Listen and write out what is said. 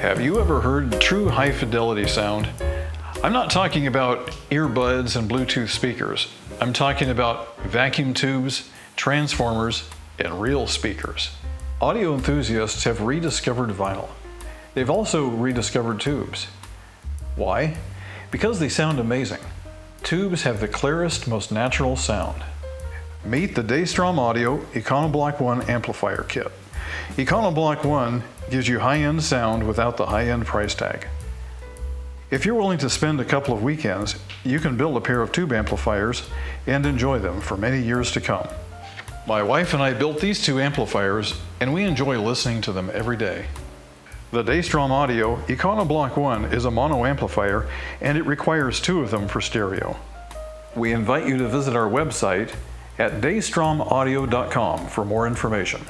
Have you ever heard true high fidelity sound? I'm not talking about earbuds and Bluetooth speakers. I'm talking about vacuum tubes, transformers, and real speakers. Audio enthusiasts have rediscovered vinyl. They've also rediscovered tubes. Why? Because they sound amazing. Tubes have the clearest, most natural sound. Meet the Daystrom Audio Monoblock 1 Amplifier Kit. Monoblock 1 gives you high-end sound without the high-end price tag. If you're willing to spend a couple of weekends, you can build a pair of tube amplifiers and enjoy them for many years to come. My wife and I built these two amplifiers, and we enjoy listening to them every day. The Daystrom Audio Monoblock 1 is a mono amplifier, and it requires two of them for stereo. We invite you to visit our website at daystromaudio.com for more information.